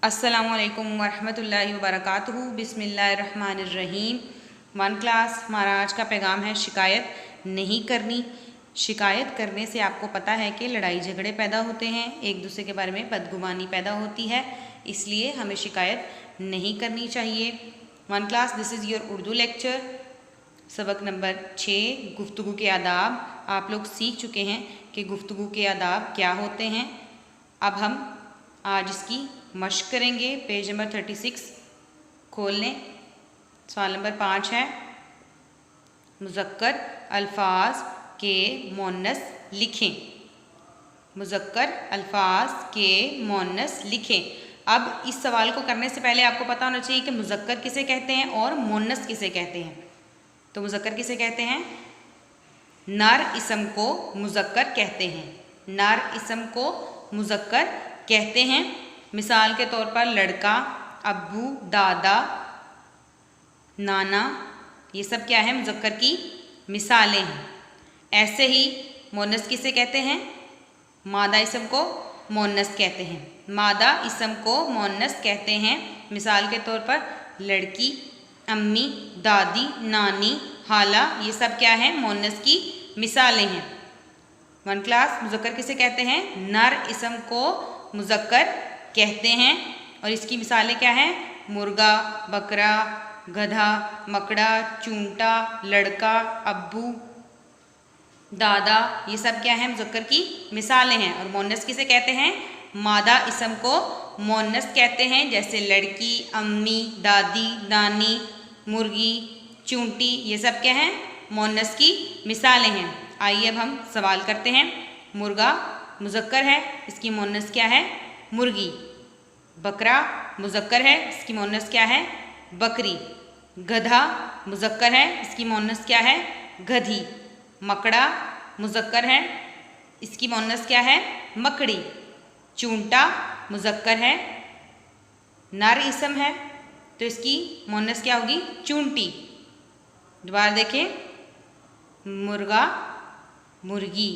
अस्सलामुअलैकुम वरहमतुल्लाहि वबरकातुहू। बिस्मिल्लाहिर्रहमानिर्रहीम। वन क्लास, हमारा आज का पैगाम है शिकायत नहीं करनी। शिकायत करने से आपको पता है कि लड़ाई झगड़े पैदा होते हैं, एक दूसरे के बारे में बदगुमानी पैदा होती है, इसलिए हमें शिकायत नहीं करनी चाहिए। One class, this is your Urdu lecture, सबक नंबर 6, गुफ्तगू के आदाब। आप लोग सीख चुके हैं कि गुफ्तगू के आदाब क्या होते हैं। अब हम आज इसकी मश्क करेंगे। पेज नंबर 36 खोल लें। सवाल नंबर 5 है, मुज़क्कर अल्फाज के मोन्नस लिखें। मुज़क्कर अल्फाज के मोन्नस लिखें। अब इस सवाल को करने से पहले आपको पता होना चाहिए कि मुज़क्कर किसे कहते हैं और मोन्नस किसे कहते हैं। तो मुज़क्कर किसे कहते हैं? नर इसम को मुज़क्कर कहते हैं। नर इसम को मुज़क्कर कहते हैं। मिसाल के तौर पर लड़का, अब्बू, दादा, नाना, ये सब क्या है? मुज़क्कर की मिसालें हैं। ऐसे ही मोन्नस किसे कहते हैं? मादा इसम को मोन्नस कहते हैं। मादा इसम को मोन्नस कहते हैं। मिसाल के तौर पर लड़की, अम्मी, दादी, नानी, हाला, ये सब क्या है? मोन्नस की मिसालें हैं। वन क्लास, मुज़क्कर किसे कहते हैं? नर इसम को मुज़क्कर कहते हैं और इसकी मिसालें क्या हैं? मुर्गा, बकरा, गधा, मकड़ा, चूंटा, लड़का, अब्बू, दादा, ये सब क्या है? मुज़क्कर की मिसालें हैं। और मोन्नस किसे कहते हैं? मादा इसम को मोन्नस कहते हैं, जैसे लड़की, अम्मी, दादी, नानी, मुर्गी, चूंटी, ये सब क्या हैं? मोन्नस की मिसालें हैं। आइए अब हम सवाल करते हैं। मुर्गा मुज़क्कर है, इसकी मोन्नस क्या है? मुर्गी। बकरा मुज़क्कर है, इसकी मोन्नस क्या है? बकरी। गधा मुज़क्कर है, इसकी मोन्नस क्या है? गधी। मकड़ा मुज़क्कर है, इसकी मोन्नस क्या है? मकड़ी। चूंटा मुज़क्कर है, नर इसम है, तो इसकी मोन्नस क्या होगी? चूंटी। दोबारा देखें, मुर्गा, मुर्गी,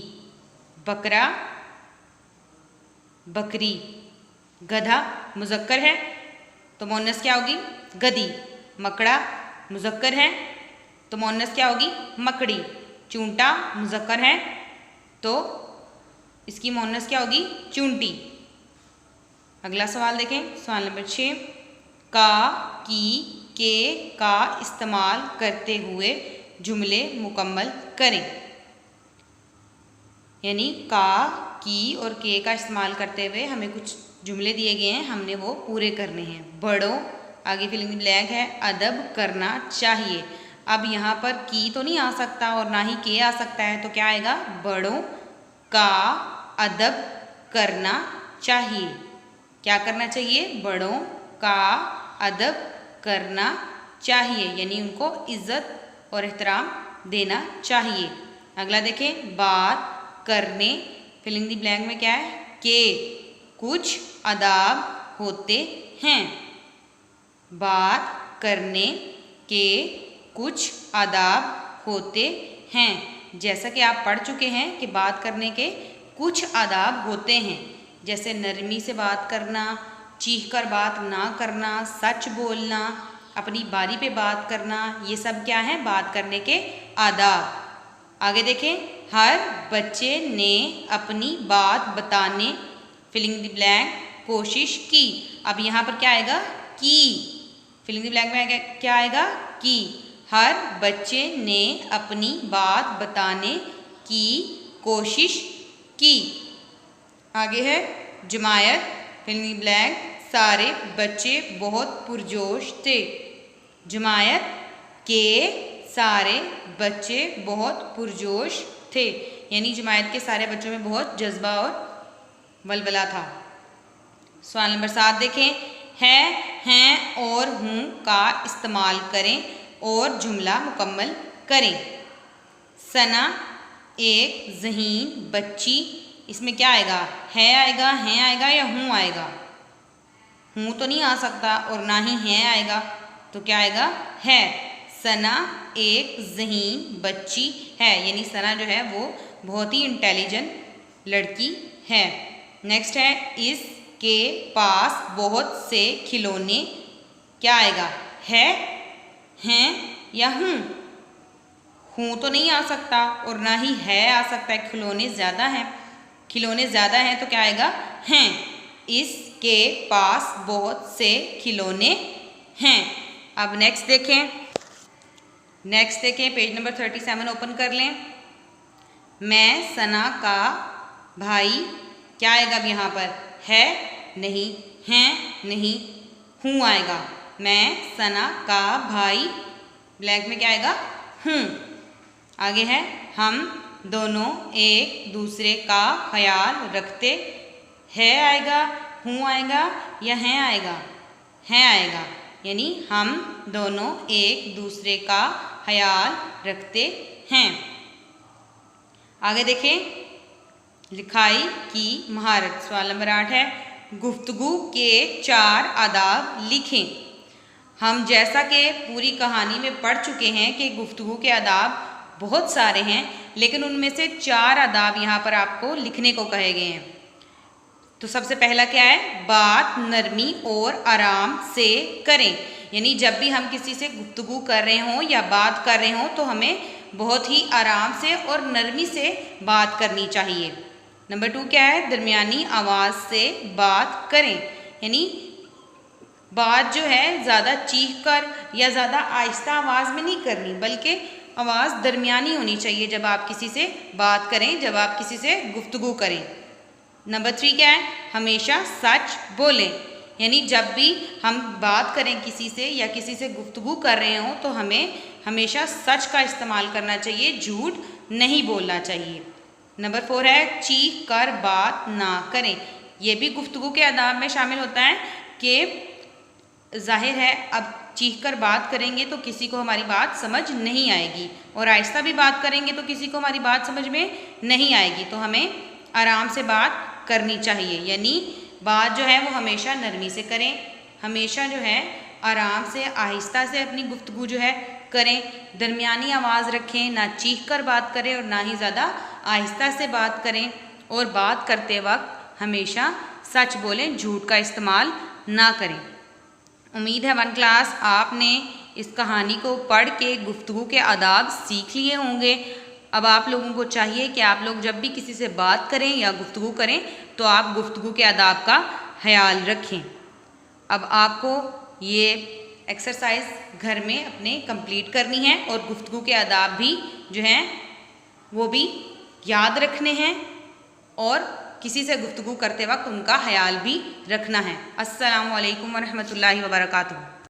बकरा, बकरी। गधा मुज़क्कर है तो मोन्नस क्या होगी? गधी। मकड़ा मुज़क्कर है तो मोन्नस क्या होगी? मकड़ी। चूंटा मुज़क्कर है तो इसकी मोन्नस क्या होगी? चूंटी। अगला सवाल देखें, सवाल नंबर 6, का, की, के का इस्तेमाल करते हुए जुमले मुकम्मल करें। यानी का, की और के का इस्तेमाल करते हुए हमें कुछ जुमले दिए गए हैं, हमने वो पूरे करने हैं। बड़ों, आगे फिलिंग इन द ब्लैंक है, अदब करना चाहिए। अब यहाँ पर की तो नहीं आ सकता और ना ही के आ सकता है, तो क्या आएगा? बड़ों का अदब करना चाहिए। क्या करना चाहिए? बड़ों का अदब करना चाहिए, यानी उनको इज्जत और एहतराम देना चाहिए। अगला देखें, बात करने, फिलिंग द ब्लैंक में क्या है? के कुछ आदाब होते हैं। बात करने के कुछ आदाब होते हैं। जैसा कि आप पढ़ चुके हैं कि बात करने के कुछ आदाब होते हैं, जैसे नरमी से बात करना, चीख कर बात ना करना, सच बोलना, अपनी बारी पे बात करना, ये सब क्या है? बात करने के आदाब। आगे देखें, हर बच्चे ने अपनी बात बताने, फिलिंग द ब्लैंक, कोशिश की। अब यहाँ पर क्या आएगा? की। फिलिंग द ब्लैंक में क्या आएगा? की। हर बच्चे ने अपनी बात बताने की कोशिश की। आगे है जमायत, फिलिंग द ब्लैंक, सारे बच्चे बहुत पुरजोश थे। जमायत के सारे बच्चे बहुत पुरजोश थे, यानी जमायत के सारे बच्चों में बहुत जज्बा और वलवला था। सवाल नंबर 7 देखें, है, हैं और हूँ का इस्तेमाल करें और जुमला मुकम्मल करें। सना एक ज़हीन बच्ची, इसमें क्या आएगा? है आएगा, हैं आएगा या हूँ आएगा? हूँ तो नहीं आ सकता और ना ही हैं आएगा, तो क्या आएगा? है। सना एक ज़हीन बच्ची है, यानी सना जो है वो बहुत ही इंटेलिजेंट लड़की है। नेक्स्ट है, इस के पास बहुत से खिलौने क्या आएगा, है, हैं या हूँ। हूँ तो नहीं आ सकता और ना ही है आ सकता है, खिलौने ज़्यादा हैं। खिलौने ज़्यादा हैं तो क्या आएगा, हैं। इसके पास बहुत से खिलौने हैं। अब नेक्स्ट देखें, पेज नंबर 37 ओपन कर लें। मैं सना का भाई, क्या आएगा अब यहाँ पर, है नहीं, हैं नहीं, हूँ आएगा। मैं सना का भाई, ब्लैंक में क्या आएगा, हूँ। आगे है, हम दोनों एक दूसरे का ख्याल रखते, है आएगा, हूँ आएगा या हैं आएगा, हैं आएगा। यानी हम दोनों एक दूसरे का ख्याल रखते हैं। आगे देखें, लिखाई की महारत, सवाल नंबर 8 है, गुफ्तगू के 4 आदाब लिखें। हम जैसा कि पूरी कहानी में पढ़ चुके हैं कि गुफ्तगू के आदाब बहुत सारे हैं, लेकिन उनमें से 4 आदाब यहाँ पर आपको लिखने को कहे गए हैं। तो सबसे पहला क्या है, बात नरमी और आराम से करें। यानी जब भी हम किसी से गुफ्तगू कर रहे हों या बात कर रहे हों तो हमें बहुत ही आराम से और नरमी से बात करनी चाहिए। नंबर 2 क्या है, दरमियानी आवाज़ से बात करें। यानी बात जो है ज़्यादा चीख कर या ज़्यादा आहिस्ता आवाज़ में नहीं करनी, बल्कि आवाज़ दरमियानी होनी चाहिए जब आप किसी से बात करें, जब आप किसी से गुफ्तगू करें। नंबर 3 क्या है, हमेशा सच बोलें। यानी जब भी हम बात करें किसी से या किसी से गुफ्तगू कर रहे हों तो हमें हमेशा सच का इस्तेमाल करना चाहिए, झूठ नहीं बोलना चाहिए। नंबर 4 है, चीख कर बात ना करें। ये भी गुफ्तगू के आदाब में शामिल होता है कि जाहिर है अब चीख कर बात करेंगे तो किसी को हमारी बात समझ नहीं आएगी, और आहिस्ता भी बात करेंगे तो किसी को हमारी बात समझ में नहीं आएगी। तो हमें आराम से बात करनी चाहिए। यानी बात जो है वो हमेशा नरमी से करें, हमेशा जो है आराम से आहिस्ता से अपनी गुफ्तगू जो है करें, दरमियानी आवाज़ रखें, ना चीख कर बात करें और ना ही ज़्यादा आहिस्ता से बात करें, और बात करते वक्त हमेशा सच बोलें, झूठ का इस्तेमाल ना करें। उम्मीद है 1 क्लास आपने इस कहानी को पढ़ के गुफ्तगू के आदाब सीख लिए होंगे। अब आप लोगों को चाहिए कि आप लोग जब भी किसी से बात करें या गुफ्तगू करें तो आप गुफ्तगू के आदाब का ख्याल रखें। अब आपको ये एक्सरसाइज घर में अपने कंप्लीट करनी है और गुफ्तगू के आदाब भी जो हैं वो भी याद रखने हैं और किसी से गुफ्तगू करते वक्त उनका ख्याल भी रखना है। अस्सलामु अलैकुम वरहमतुल्लाहि वबरकातुहू।